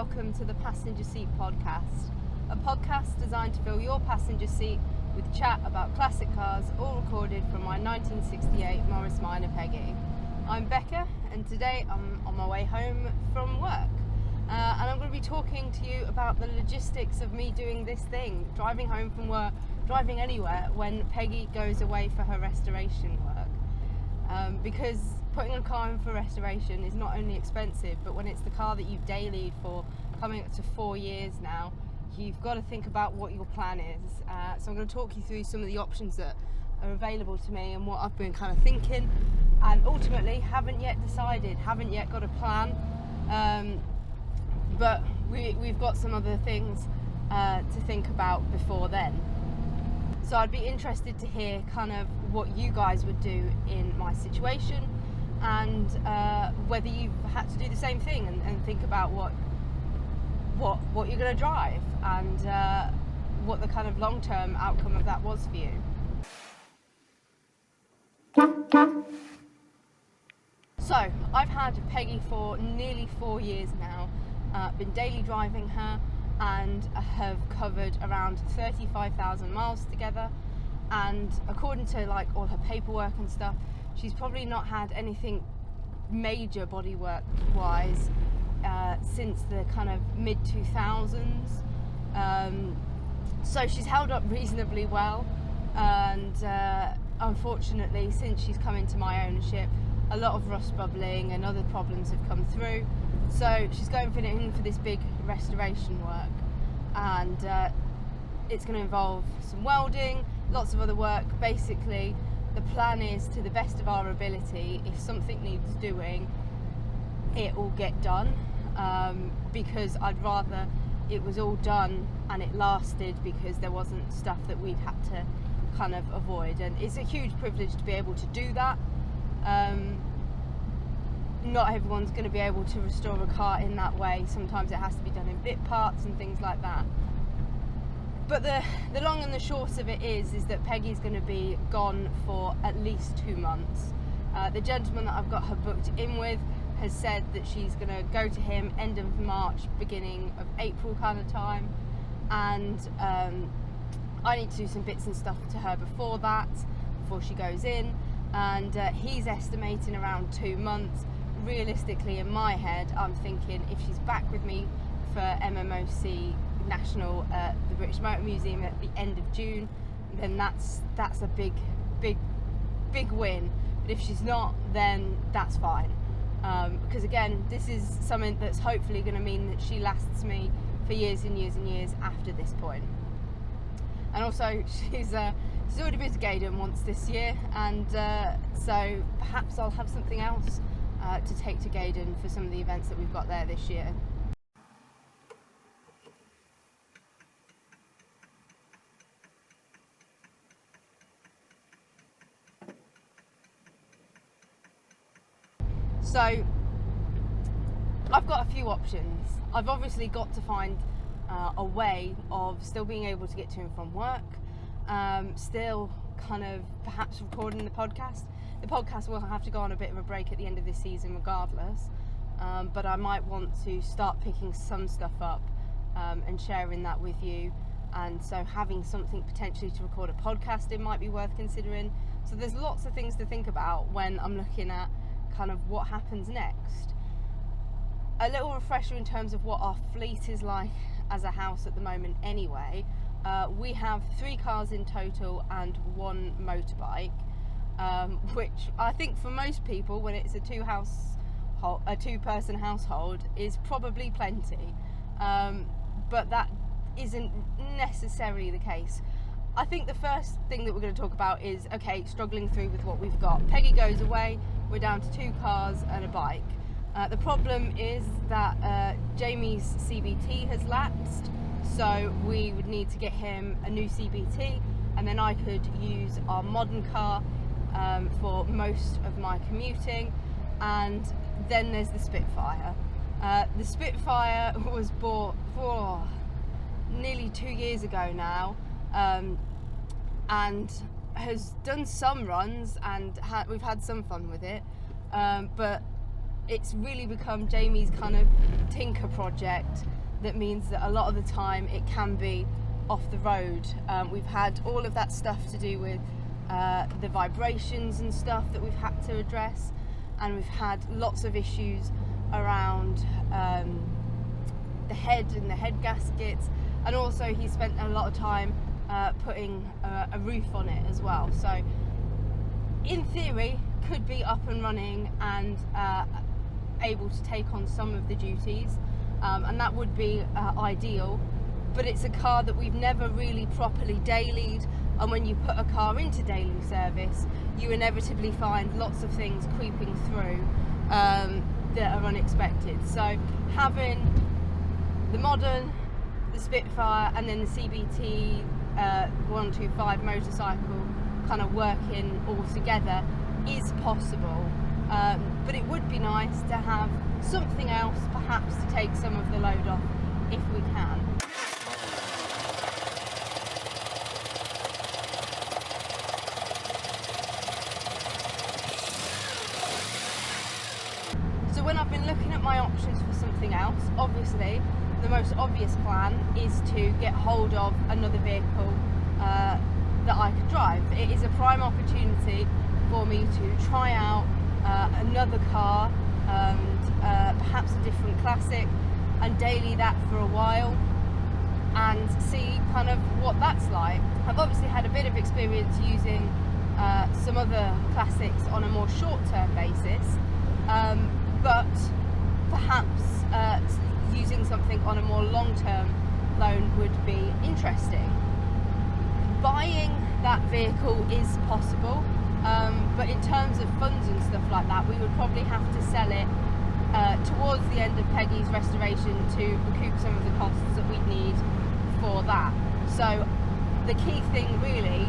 welcome to the Passenger Seat Podcast, a podcast designed to fill your passenger seat with chat about classic cars, all recorded from my 1968 Morris Minor Peggy. I'm Becca, and today I'm on my way home from work, and I'm going to be talking to you about the logistics of me doing this thing, driving home from work, driving anywhere when Peggy goes away for her restoration work, because putting a car in for restoration is not only expensive, but when it's the car that you've dailied for coming up to 4 years now, you've got to think about what your plan is. So I'm going to talk you through some of the options that are available to me and what I've been kind of thinking, and ultimately haven't yet decided, haven't yet got a plan, but we've got some other things to think about before then. So I'd be interested to hear kind of what you guys would do in my situation, and whether you've had to do the same thing and think about what you're going to drive, and what the kind of long-term outcome of that was for you. So I've had Peggy for nearly 4 years now, been daily driving her, and have covered around 35,000 miles together, and according to like all her paperwork and stuff, she's probably not had anything major bodywork wise since the kind of mid-2000s, so she's held up reasonably well, and unfortunately since she's come into my ownership, a lot of rust bubbling and other problems have come through, so she's going in for this big restoration work, and it's going to involve some welding, lots of other work. Basically the plan is, to the best of our ability, if something needs doing, it will get done, because I'd rather it was all done and it lasted, because there wasn't stuff that we'd had to kind of avoid, and it's a huge privilege to be able to do that. Not everyone's going to be able to restore a car in that way. Sometimes it has to be done in bit parts and things like that. But the long and the short of it is that Peggy's going to be gone for at least 2 months. The gentleman that I've got her booked in with has said that she's going to go to him end of March, beginning of April kind of time, and I need to do some bits and stuff to her before that, before she goes in, and he's estimating around 2 months. Realistically, in my head, I'm thinking if she's back with me for MMOC National at the British Motor Museum at the end of June, then that's a big win. But if she's not, then that's fine, because again, this is something that's hopefully going to mean that she lasts me for years and years and years after this point. And also she's already been to Gaydon once this year, and so perhaps I'll have something else to take to Gaydon for some of the events that we've got there this year. So I've got a few options. I've obviously got to find a way of still being able to get to and from work, still kind of perhaps recording the podcast. The podcast will have to go on a bit of a break at the end of this season regardless, but I might want to start picking some stuff up and sharing that with you, and so having something potentially to record a podcast in might be worth considering. So there's lots of things to think about when I'm looking at kind of what happens next. A little refresher in terms of what our fleet is like as a house at the moment anyway. We have 3 cars in total and 1 motorbike, which I think for most people, when it's a 2-person household, is probably plenty, but that isn't necessarily the case. I think the first thing that we're going to talk about is, okay, struggling through with what we've got. Peggy goes away, we're down to 2 cars and a bike. The problem is that Jamie's CBT has lapsed, so we would need to get him a new CBT, and then I could use our modern car for most of my commuting. And then there's the Spitfire. The Spitfire was bought nearly 2 years ago now, and has done some runs, and we've had some fun with it, but it's really become Jamie's kind of tinker project that means that a lot of the time it can be off the road. We've had all of that stuff to do with the vibrations and stuff that we've had to address, and we've had lots of issues around the head and the head gaskets, and also he spent a lot of time putting a roof on it as well. So in theory could be up and running and able to take on some of the duties, and that would be ideal, but it's a car that we've never really properly dailied, and when you put a car into daily service you inevitably find lots of things creeping through that are unexpected. So having the modern, the Spitfire, and then the CBT 125 motorcycle kind of working all together is possible, but it would be nice to have something else perhaps to take some of the load off if we can. So when I've been looking at my options for something else, obviously the most obvious plan is to get hold of another vehicle that I could drive. It is a prime opportunity for me to try out another car, perhaps a different classic, and daily that for a while and see kind of what that's like. I've obviously had a bit of experience using some other classics on a more short-term basis, but perhaps using something on a more long-term loan would be interesting. Buying that vehicle is possible, but in terms of funds and stuff like that, we would probably have to sell it towards the end of Peggy's restoration to recoup some of the costs that we'd need for that. So the key thing really,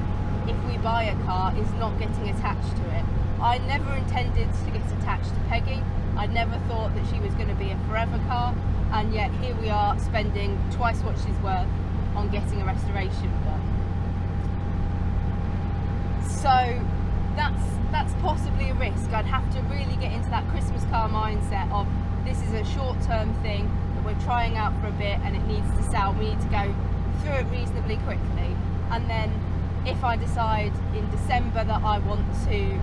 if we buy a car, is not getting attached to it. I never intended to get attached to Peggy. I never thought that she was going to be a forever car, and yet here we are spending twice what she's worth on getting a restoration done. So that's possibly a risk. I'd have to really get into that Christmas car mindset of this is a short-term thing that we're trying out for a bit and it needs to sell. We need to go through it reasonably quickly, and then if I decide in December that I want to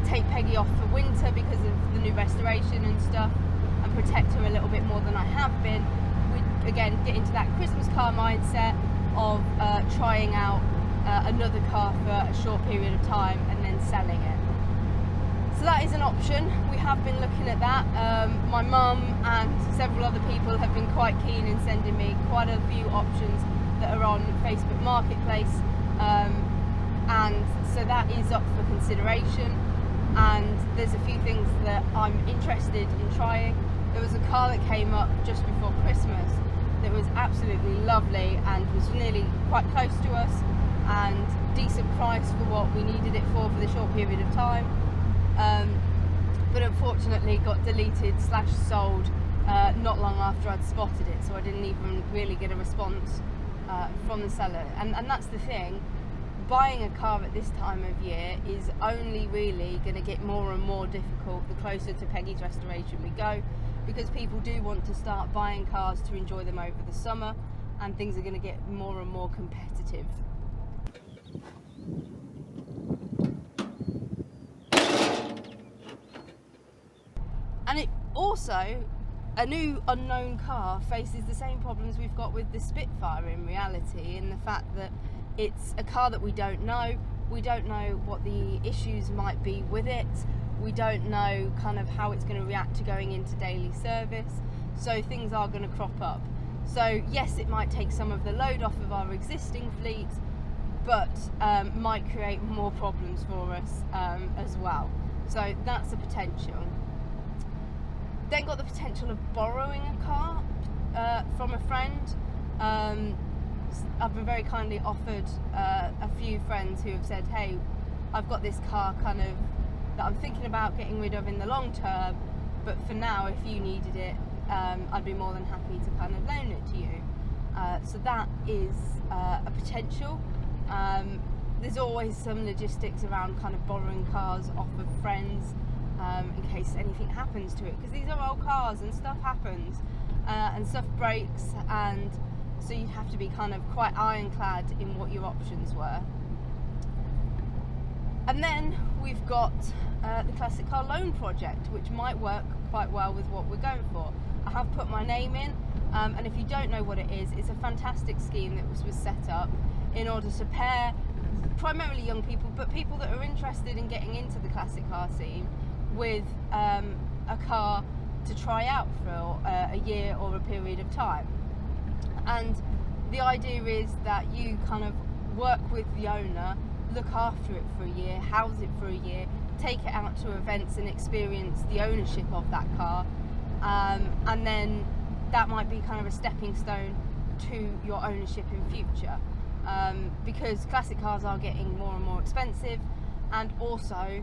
take Peggy off for winter because of the new restoration and stuff and protect her a little bit more than I have been, we again get into that Christmas car mindset of trying out another car for a short period of time and then selling it. So that is an option. We have been looking at that. My mum and several other people have been quite keen in sending me quite a few options that are on Facebook Marketplace, and so that is up for consideration, and there's a few things that I'm interested in trying. There was a car that came up just before Christmas that was absolutely lovely and was nearly quite close to us and decent price for what we needed it for the short period of time, but unfortunately got deleted / sold not long after I'd spotted it, so I didn't even really get a response from the seller. And that's the thing, buying a car at this time of year is only really going to get more and more difficult the closer to Peggy's restoration we go, because people do want to start buying cars to enjoy them over the summer, and things are going to get more and more competitive. And it also, a new unknown car faces the same problems we've got with the Spitfire in reality, in the fact that it's a car that we don't know. We don't know what the issues might be with it. We don't know kind of how it's going to react to going into daily service. So things are going to crop up. So yes, it might take some of the load off of our existing fleet, but might create more problems for us as well. So that's a potential. Then got the potential of borrowing a car from a friend. I've been very kindly offered a few friends who have said, hey, I've got this car kind of that I'm thinking about getting rid of in the long term, but for now, if you needed it, I'd be more than happy to kind of loan it to you. So that is a potential. There's always some logistics around kind of borrowing cars off of friends, in case anything happens to it, because these are old cars and stuff happens, and stuff breaks, and so you'd have to be kind of quite ironclad in what your options were. And then we've got the Classic Car Loan Project, which might work quite well with what we're going for. I have put my name in, and if you don't know what it is, it's a fantastic scheme that was set up in order to pair primarily young people, but people that are interested in getting into the classic car scene, with a car to try out for a year or a period of time. And the idea is that you kind of work with the owner, look after it for a year, house it for a year, take it out to events and experience the ownership of that car, and then that might be kind of a stepping stone to your ownership in future, because classic cars are getting more and more expensive, and also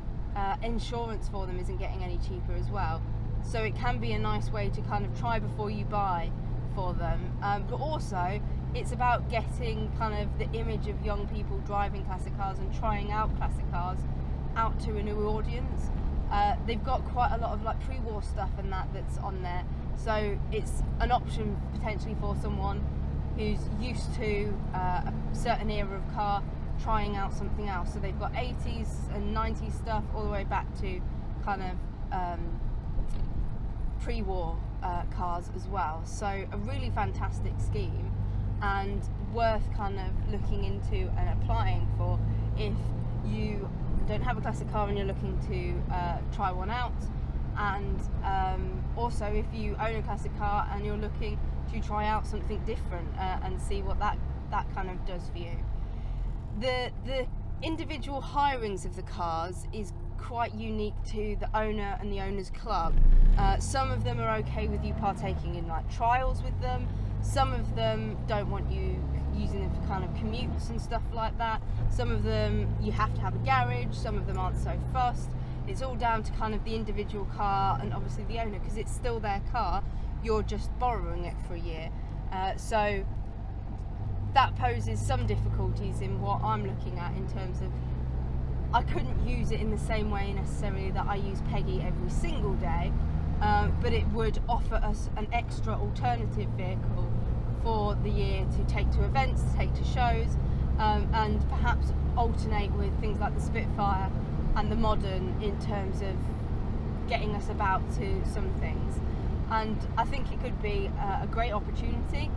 insurance for them isn't getting any cheaper as well, so it can be a nice way to kind of try before you buy for them, but also it's about getting kind of the image of young people driving classic cars and trying out classic cars out to a new audience. They've got quite a lot of like pre-war stuff and that's on there, so it's an option potentially for someone who's used to a certain era of car trying out something else. So they've got 80s and 90s stuff all the way back to kind of pre-war cars as well. So a really fantastic scheme, and worth kind of looking into and applying for if you don't have a classic car and you're looking to try one out, and also if you own a classic car and you're looking to try out something different and see what that kind of does for you. The individual hirings of the cars is quite unique to the owner and the owner's club. Some of them are okay with you partaking in like trials with them. Some of them don't want you using them for kind of commutes and stuff like that. Some of them you have to have a garage. Some of them aren't so fussed. It's all down to kind of the individual car and obviously the owner, because it's still their car. You're just borrowing it for a year. So that poses some difficulties in what I'm looking at in terms of I couldn't use it in the same way necessarily that I use Peggy every single day, but it would offer us an extra alternative vehicle for the year to take to events, to take to shows, and perhaps alternate with things like the Spitfire and the Modern in terms of getting us about to some things. And I think it could be a great opportunity.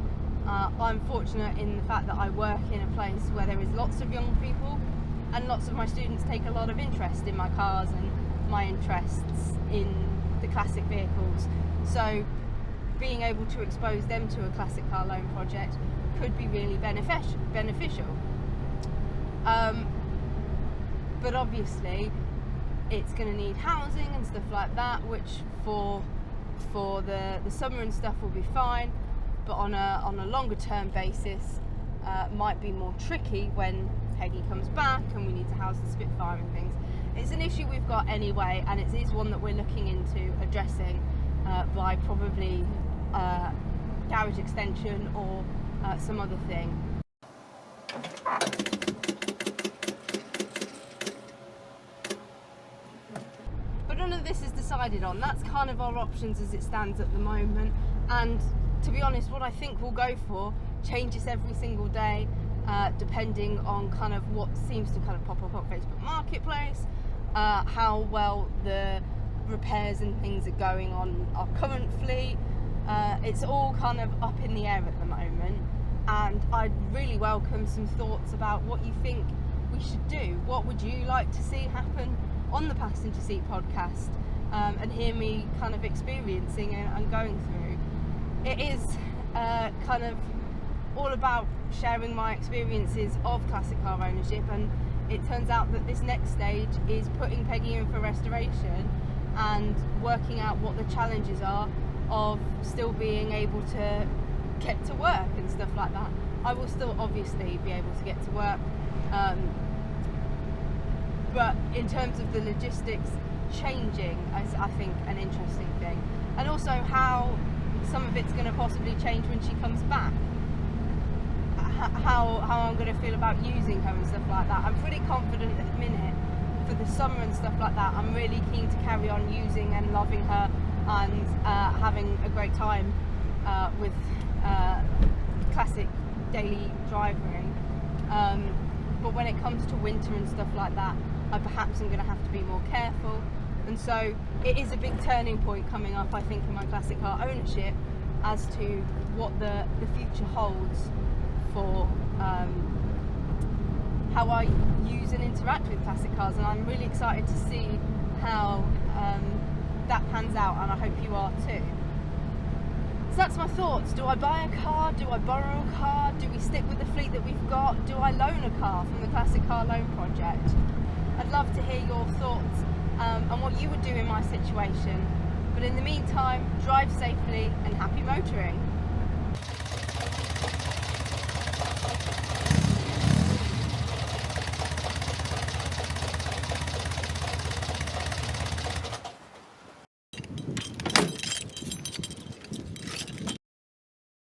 I'm fortunate in the fact that I work in a place where there is lots of young people, and lots of my students take a lot of interest in my cars and my interests in the classic vehicles. So being able to expose them to a classic car loan project could be really beneficial. But obviously it's going to need housing and stuff like that, which for the summer and stuff will be fine, but on a longer term basis might be more tricky when Peggy comes back and we need to house the Spitfire and things. It's an issue we've got anyway, and it is one that we're looking into addressing by probably garage extension or some other thing. But none of this is decided on. That's kind of our options as it stands at the moment, and to be honest, what I think we'll go for changes every single day, depending on kind of what seems to kind of pop up on Facebook Marketplace, how well the repairs and things are going on our current fleet. It's all kind of up in the air at the moment, and I'd really welcome some thoughts about what you think we should do. What would you like to see happen on the Passenger Seat podcast, and hear me kind of experiencing and going through. It is kind of all about sharing my experiences of classic car ownership, and it turns out that this next stage is putting Peggy in for restoration and working out what the challenges are of still being able to get to work and stuff like that. I will still obviously be able to get to work, but in terms of the logistics changing is, I think, an interesting thing, and also how some of it's going to possibly change when she comes back. How I'm going to feel about using her and stuff like that. I'm pretty confident at the minute for the summer and stuff like that, I'm really keen to carry on using and loving her and having a great time with classic daily driving. But when it comes to winter and stuff like that, I perhaps am going to have to be more careful. And so it is a big turning point coming up, I think, in my classic car ownership as to what the future holds for how I use and interact with classic cars, and I'm really excited to see how that pans out, and I hope you are too. So that's my thoughts. Do I buy a car? Do I borrow a car? Do we stick with the fleet that we've got? Do I loan a car from the Classic Car Loan Project? I'd love to hear your thoughts and what you would do in my situation. But in the meantime, drive safely and happy motoring.